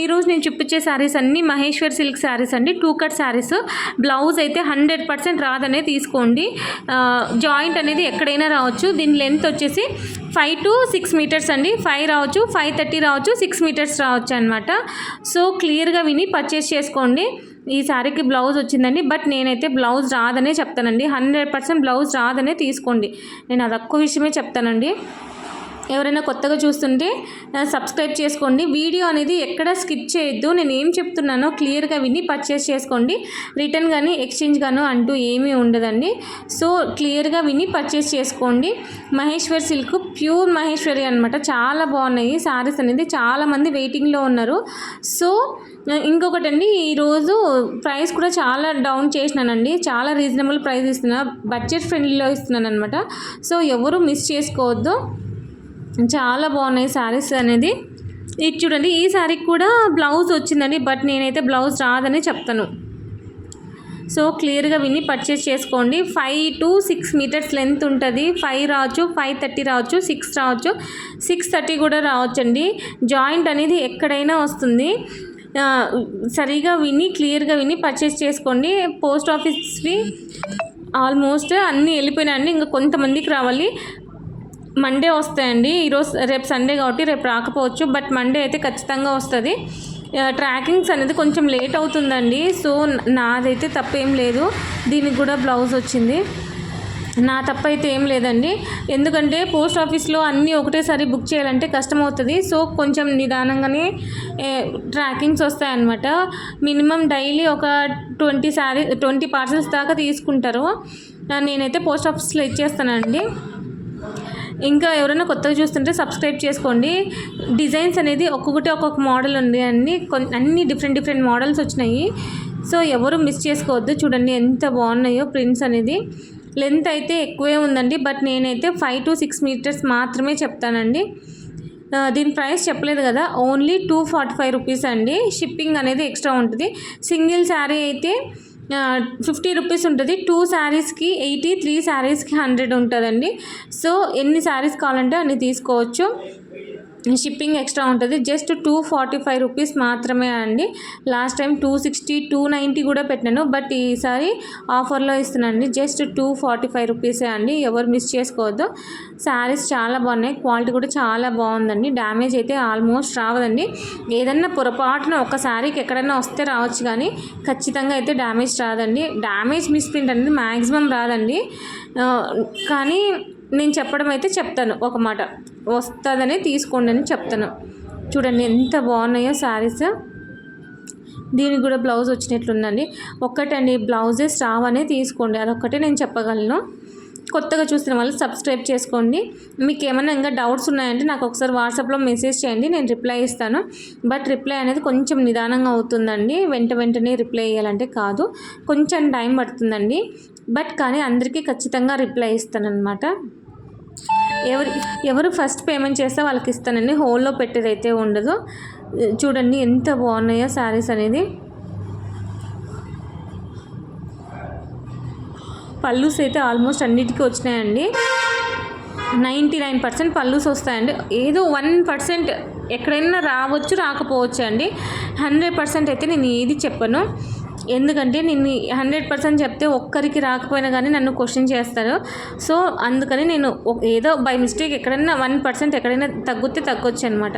ఈరోజు నేను చూపించే శారీస్ అన్నీ మహేశ్వర్ సిల్క్ శారీస్ అండి. 2 కట్ శారీస్. బ్లౌజ్ అయితే 100% రాదనే తీసుకోండి. జాయింట్ అనేది ఎక్కడైనా రావచ్చు. దీని లెంత్ వచ్చేసి 5 to 6 మీటర్స్ అండి. 5 రావచ్చు, 530 రావచ్చు, 6 మీటర్స్ రావచ్చు అనమాట. సో క్లియర్గా విని పర్చేస్ చేసుకోండి. ఈ శారీకి బ్లౌజ్ వచ్చిందండి, బట్ నేనైతే బ్లౌజ్ రాదనే చెప్తానండి. 100% బ్లౌజ్ రాదనే తీసుకోండి. నేను అదొక్క విషయమే చెప్తానండి. ఎవరైనా కొత్తగా చూస్తుంటే సబ్స్క్రైబ్ చేసుకోండి. వీడియో అనేది ఎక్కడ స్కిప్ చేయొద్దు. నేను ఏం చెప్తున్నానో క్లియర్గా విని పర్చేస్ చేసుకోండి. రిటర్న్ కానీ ఎక్స్చేంజ్ గాను అంటూ ఏమీ ఉండదండి. సో క్లియర్గా విని పర్చేస్ చేసుకోండి. మహేశ్వర్ సిల్క్ ప్యూర్ మహేశ్వరి అనమాట. చాలా బాగున్నాయి శారీస్ అనేది. చాలామంది వెయిటింగ్లో ఉన్నారు. సో ఇంకొకటి అండి, ఈరోజు ప్రైస్ కూడా చాలా డౌన్ చేసినానండి. చాలా రీజనబుల్ ప్రైస్ ఇస్తున్నా, బడ్జెట్ ఫ్రెండ్లీలో ఇస్తున్నాను అనమాట. సో ఎవరు మిస్ చేసుకోవద్దు. చాలా బాగున్నాయి శారీస్ అనేది. ఇది చూడండి, ఈ శారీకి కూడా బ్లౌజ్ వచ్చిందండి, బట్ నేనైతే బ్లౌజ్ రాదని చెప్తాను. సో క్లియర్గా విని పర్చేస్ చేసుకోండి. 5 to 6 మీటర్స్ లెంత్ ఉంటుంది. 5 రావచ్చు, 530 రావచ్చు, 6 రావచ్చు, 630 కూడా రావచ్చండి. జాయింట్ అనేది ఎక్కడైనా వస్తుంది. సరిగా విని క్లియర్గా విని పర్చేస్ చేసుకోండి. పోస్ట్ ఆఫీస్వి ఆల్మోస్ట్ అన్నీ వెళ్ళిపోయినాయండి. ఇంకా కొంతమందికి రావాలి. మండే వస్తాయండి. ఈరోజు రేపు సండే కాబట్టి రేపు రాకపోవచ్చు, బట్ మండే అయితే ఖచ్చితంగా వస్తుంది. ట్రాకింగ్స్ అనేది కొంచెం లేట్ అవుతుందండి. సో నాదైతే తప్పేం లేదు. దీనికి కూడా బ్లౌజ్ వచ్చింది. నా తప్పు అయితే ఏం లేదండి. ఎందుకంటే పోస్ట్ ఆఫీస్లో అన్నీ ఒకటేసారి బుక్ చేయాలంటే కష్టం అవుతుంది. సో కొంచెం నిదానంగానే ట్రాకింగ్స్ వస్తాయన్నమాట. మినిమం డైలీ ఒక 20 పార్సల్స్ దాకా తీసుకుంటారు. నేనైతే పోస్ట్ ఆఫీస్లో ఇచ్చేస్తానండి. ఇంకా ఎవరైనా కొత్తగా చూస్తుంటే సబ్స్క్రైబ్ చేసుకోండి. డిజైన్స్ అనేది ఒక్కొక్కటి ఒక్కొక్క మోడల్ ఉంది అండి. అన్ని డిఫరెంట్ మోడల్స్ వచ్చినాయి. సో ఎవరు మిస్ చేసుకోవద్దు. చూడండి ఎంత బాగున్నాయో ప్రింట్స్ అనేది. లెంత్ అయితే ఎక్కువే ఉందండి, బట్ నేనైతే 5 to 6 మీటర్స్ మాత్రమే చెప్తానండి. దీని ప్రైస్ చెప్పలేదు కదా, ఓన్లీ 245 రూపీస్ అండి. షిప్పింగ్ అనేది ఎక్స్ట్రా ఉంటుంది. సింగిల్ శారీ అయితే 50 రూపీస్ ఉంటుంది. 2 శారీస్కి 80, 3 శారీస్కి 100 ఉంటుందండి. సో ఎన్ని శారీస్ కావాలంటే అన్ని తీసుకోవచ్చు. షిప్పింగ్ ఎక్స్ట్రా ఉంటుంది. జస్ట్ 245 రూపీస్ మాత్రమే అండి. లాస్ట్ టైం 260, 290 కూడా పెట్టినాను, బట్ ఈసారి ఆఫర్లో ఇస్తున్నానండి. జస్ట్ 245 రూపీసే అండి. ఎవరు మిస్ చేసుకోవద్దు. శారీస్ చాలా బాగున్నాయి. క్వాలిటీ కూడా చాలా బాగుందండి. డ్యామేజ్ అయితే ఆల్మోస్ట్ రావదండి. ఏదన్నా పొరపాటున ఒక శారీకి ఎక్కడైనా వస్తే రావచ్చు, కానీ ఖచ్చితంగా అయితే డ్యామేజ్ రాదండి. డ్యామేజ్ మిస్ప్రింట్ అనేది మ్యాక్సిమం రాదండి. కానీ నేను చెప్పడం అయితే చెప్తాను, ఒక మాట వస్తుందని తీసుకోండి అని చెప్తాను. చూడండి ఎంత బాగున్నాయో శారీస్. దీనికి కూడా బ్లౌజ్ వచ్చినట్లుందండి. ఒక్కటండి, బ్లౌజెస్ రావనే తీసుకోండి. అదొక్కటే నేను చెప్పగలను. కొత్తగా చూస్తున్న వాళ్ళు సబ్స్క్రైబ్ చేసుకోండి. మీకు ఏమైనా ఇంకా డౌట్స్ ఉన్నాయంటే నాకు ఒకసారి వాట్సాప్లో మెసేజ్ చేయండి, నేను రిప్లై ఇస్తాను. బట్ రిప్లై అనేది కొంచెం నిదానంగా అవుతుందండి. వెంటనే రిప్లై ఇవ్వాలంటే కాదు, కొంచెం టైం పడుతుందండి. బట్ కానీ అందరికీ ఖచ్చితంగా రిప్లై ఇస్తానన్నమాట. ఎవరు ఫస్ట్ పేమెంట్ చేస్తే వాళ్ళకి ఇస్తానండి. హోల్లో పెట్టేదైతే ఉండదు. చూడండి ఎంత బాగున్నాయో శారీస్ అనేది. పల్లూస్ అయితే ఆల్మోస్ట్ అన్నిటికీ వచ్చినాయండి. 99% పల్లూస్ వస్తాయండి. ఏదో 1% ఎక్కడైనా రావచ్చు, రాకపోవచ్చు అండి. 100% అయితే నేను ఏది చెప్పను. ఎందుకంటే నేను 100% చెప్తే ఒక్కరికి రాకపోయినా కానీ నన్ను క్వశ్చన్ చేస్తారు. సో అందుకని నేను ఏదో బై మిస్టేక్ ఎక్కడైనా 1% ఎక్కడైనా తగ్గొచ్చు అనమాట.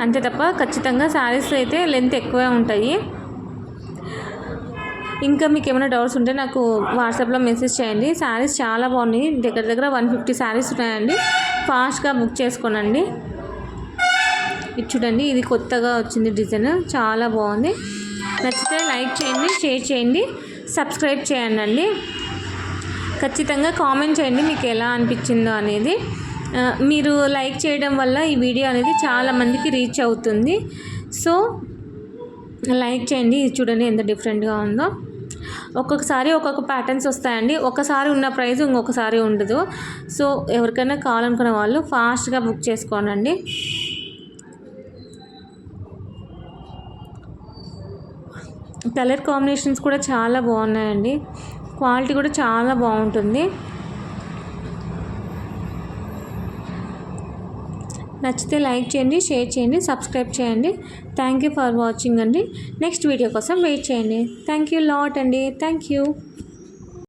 అంతే తప్ప ఖచ్చితంగా శారీస్ అయితే లెంత్ ఎక్కువే ఉంటాయి. ఇంకా మీకు ఏమైనా డౌట్స్ ఉంటే నాకు వాట్సాప్లో మెసేజ్ చేయండి. శారీస్ చాలా బాగున్నాయి. దగ్గర 150 శారీస్ ఉన్నాయండి. ఫాస్ట్గా బుక్ చేసుకోనండి. ఇది చూడండి, ఇది కొత్తగా వచ్చింది డిజైన్, చాలా బాగుంది. నచ్చితే లైక్ చేయండి, షేర్ చేయండి, సబ్స్క్రైబ్ చేయండి. ఖచ్చితంగా కామెంట్ చేయండి మీకు ఎలా అనిపించిందో అనేది. మీరు లైక్ చేయడం వల్ల ఈ వీడియో అనేది చాలామందికి రీచ్ అవుతుంది. సో లైక్ చేయండి. ఇది చూడండి ఎంత డిఫరెంట్గా ఉందో. ఒక్కొక్కసారి ఒక్కొక్క ప్యాటర్న్స్ వస్తాయండి. ఒకసారి ఉన్న ప్రైస్ ఇంకొకసారి ఉండదు. సో ఎవరికైనా కావాలనుకున్న వాళ్ళు ఫాస్ట్గా బుక్ చేసుకోనండి. కలర్ కాంబినేషన్స్ కూడా చాలా బాగున్నాయండి. క్వాలిటీ కూడా చాలా బాగుంటుంది. నచ్చితే లైక్ చేయండి, షేర్ చేయండి, సబ్స్క్రైబ్ చేయండి. థ్యాంక్ యూ ఫర్ వాచింగ్ అండి. నెక్స్ట్ వీడియో కోసం వెయిట్ చేయండి. థ్యాంక్ యూ లాట్ అండి. Thank you.